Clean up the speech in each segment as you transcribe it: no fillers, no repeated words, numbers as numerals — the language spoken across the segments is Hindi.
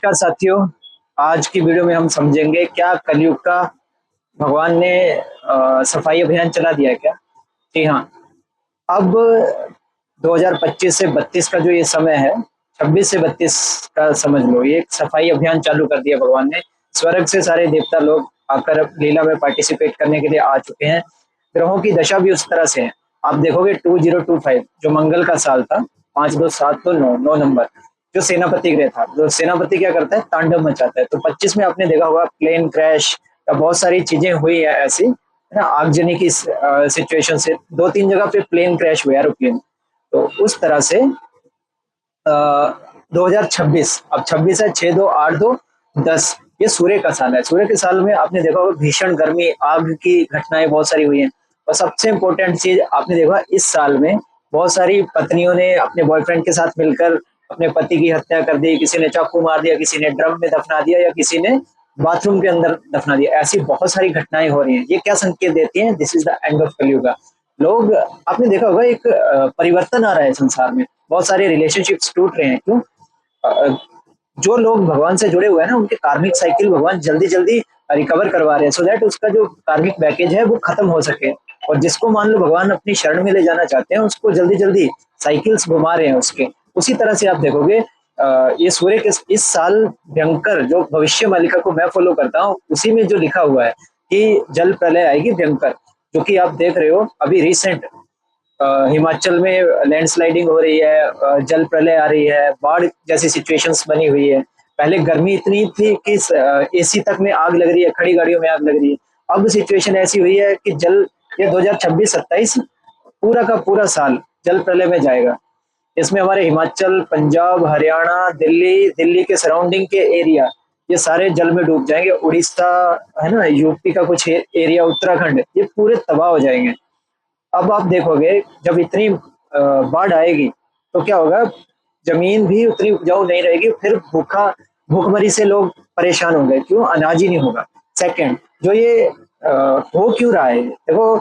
नमस्कार साथियों। आज की वीडियो में हम समझेंगे क्या कलयुग का भगवान ने सफाई अभियान चला दिया है क्या। जी हाँ। अब 2025 से 32 का जो ये समय है, 26 से 32 का समझ लो, ये एक सफाई अभियान चालू कर दिया भगवान ने। स्वर्ग से सारे देवता लोग आकर अब लीला में पार्टिसिपेट करने के लिए आ चुके हैं। ग्रहों की दशा भी उस तरह से है। आप देखोगे 2025 जो मंगल का साल था, 5 2 7 तो 9 नंबर, जो सेनापति ग्रह था, जो सेनापति क्या करता है, तांडव मचाता है। तो 25 में आपने देखा होगा प्लेन क्रैश या बहुत सारी चीजें हुई है ऐसी, है ना। आगजनी की सिचुएशन से 2 3 जगह पे प्लेन क्रैश हुआ, एरोप्लेन। तो उस तरह से 2026, अब 26 है, 6 2 8 2 10, ये सूर्य का साल है। सूर्य के साल में आपने देखा होगा भीषण गर्मी, आग की घटनाएं बहुत सारी हुई हैं। और सबसे इम्पोर्टेंट चीज आपने देखा, इस साल में बहुत सारी पत्नियों ने अपने बॉयफ्रेंड के साथ मिलकर अपने पति की हत्या कर दी। किसी ने चाकू मार दिया, किसी ने ड्रम में दफना दिया, या किसी ने बाथरूम के अंदर दफना दिया। ऐसी बहुत सारी घटनाएं हो रही हैं। ये क्या संकेत देती हैं? This is the end of कलयुग। लोग, आपने देखा होगा एक परिवर्तन आ रहा है संसार में। बहुत सारे रिलेशनशिप्स टूट रहे हैं। क्यों? अ, जो लोग भगवान से जुड़े हुए हैं ना, उनके कार्मिक साइकिल भगवान जल्दी जल्दी रिकवर करवा रहे हैं, सो दैट उसका जो कार्मिक पैकेज है वो खत्म हो सके। और जिसको मान लो भगवान अपनी शरण में ले जाना चाहते हैं, उसको जल्दी जल्दी साइकिल्स घुमा रहे हैं उसके। उसी तरह से आप देखोगे ये सूर्य के इस साल भयंकर, जो भविष्य मालिका को मैं फॉलो करता हूँ, उसी में जो लिखा हुआ है कि जल प्रलय आएगी भयंकर, जो कि आप देख रहे हो अभी रिसेंट हिमाचल में लैंडस्लाइडिंग हो रही है, जल प्रलय आ रही है, बाढ़ जैसी सिचुएशंस बनी हुई है। पहले गर्मी इतनी थी कि एसी तक में आग लग रही है, खड़ी गाड़ियों में आग लग रही है। अब सिचुएशन ऐसी हुई है कि ये 2026-27 पूरा का पूरा साल जल प्रलय में जाएगा। इसमें हमारे हिमाचल, पंजाब, हरियाणा, दिल्ली, दिल्ली के सराउंडिंग के एरिया, ये सारे जल में डूब जाएंगे। उड़ीसा, है ना, यूपी का कुछ एरिया, उत्तराखंड, ये पूरे तबाह हो जाएंगे। अब आप देखोगे जब इतनी बाढ़ आएगी तो क्या होगा, जमीन भी उतनी उपजाऊ नहीं रहेगी। फिर भूखमरी से लोग परेशान होंगे। क्यों? अनाज ही नहीं होगा। सेकंड, जो ये हो क्यों रहा है, देखो,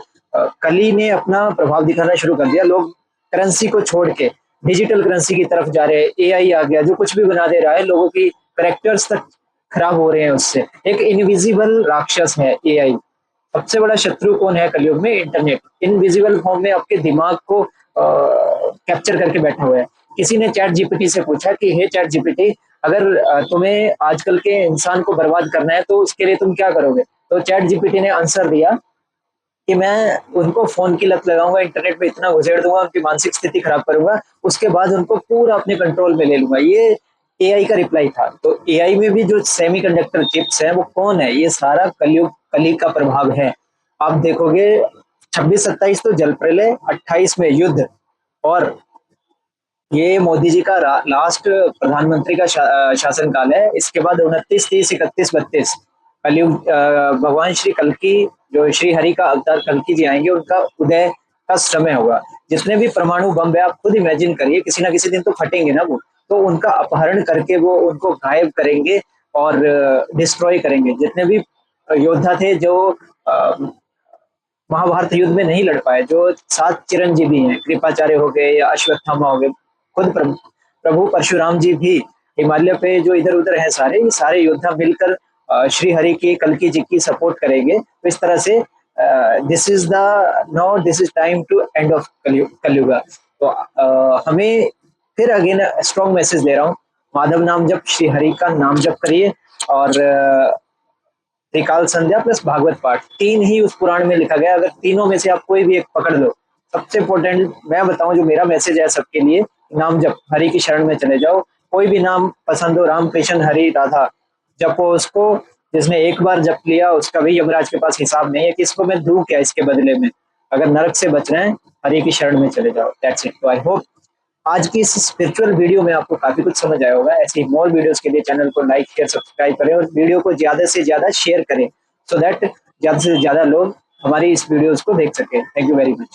कली ने अपना प्रभाव दिखाना शुरू कर दिया। लोग करेंसी को छोड़ के डिजिटल करेंसी की तरफ जा रहे हैं। एआई आ गया जो कुछ भी बना दे रहा है, लोगों की करेक्टर्स तक खराब हो रहे हैं उससे। एक इनविजिबल राक्षस है एआई। सबसे बड़ा शत्रु कौन है कलयुग में? इंटरनेट। इनविजिबल फॉर्म में आपके दिमाग को कैप्चर करके बैठा हुआ है। किसी ने चैट जीपीटी से पूछा कि हे चैट जीपीटी, अगर तुम्हें आजकल के इंसान को बर्बाद करना है तो उसके लिए तुम क्या करोगे? तो चैट जीपीटी ने आंसर दिया कि मैं उनको फोन की लत लगाऊंगा, इंटरनेट पे इतना घुसेड़ दूंगा, उनकी मानसिक स्थिति खराब करूंगा, उसके बाद उनको पूरा अपने कंट्रोल में ले लूंगा। ये एआई का रिप्लाई था। तो एआई में भी जो सेमीकंडक्टर चिप्स है वो कौन है? ये सारा कली का प्रभाव है। आप देखोगे 26-27 तो जल प्रलय, 28 में युद्ध, और ये मोदी जी का लास्ट प्रधानमंत्री का शासनकाल है। इसके बाद 29 30 31 32 कलयुग, भगवान श्री कल्कि, जो श्री हरि का अवतार कल्कि जी आएंगे, उनका उदय का समय होगा। जितने भी परमाणु बम है, आप खुद इमेजिन करिए, किसी ना किसी दिन तो फटेंगे ना वो। तो उनका अपहरण करके वो उनको गायब करेंगे और डिस्ट्रॉय करेंगे। जितने भी योद्धा थे जो महाभारत युद्ध में नहीं लड़ पाए, जो 7 चिरंजीवी हैं, कृपाचार्य हो गए या अश्वत्थामा हो गए, खुद प्रभु परशुराम जी भी हिमालय पे जो इधर उधर हैं, सारे ये सारे योद्धा मिलकर श्री हरि की, कल्कि जी की सपोर्ट करेंगे। तो इस तरह से this is the no this is time to end of Kaliyuga. तो हमें फिर अगेन स्ट्रॉन्ग मैसेज दे रहा हूँ, माधव नाम जप, श्री हरि का नाम जप करिए। और त्रिकाल संध्या प्लस भागवत पाठ, 3 ही उस पुराण में लिखा गया। अगर तीनों में से आप कोई भी एक पकड़ लो, सबसे इम्पोर्टेंट मैं बताऊं, जो मेरा मैसेज है सबके लिए, नाम जप, हरि की शरण में चले जाओ। कोई भी नाम पसंद हो, राम कृष्ण हरि राधा, जपो उसको। जिसने एक बार जप लिया उसका भी यमराज के पास हिसाब नहीं है कि इसको मैं दूं क्या इसके बदले में। अगर नरक से बचना है, हरि की शरण में चले जाओ। That's it. तो आई होप आज की इस स्पिरिचुअल वीडियो में आपको काफी कुछ समझ आया होगा। ऐसी मोर वीडियोस के लिए चैनल को लाइक शेयर सब्सक्राइब करें और वीडियो को ज्यादा से ज्यादा शेयर करें, सो दैट ज्यादा से ज्यादा लोग हमारी इस वीडियोस को देख सके। Thank you very much.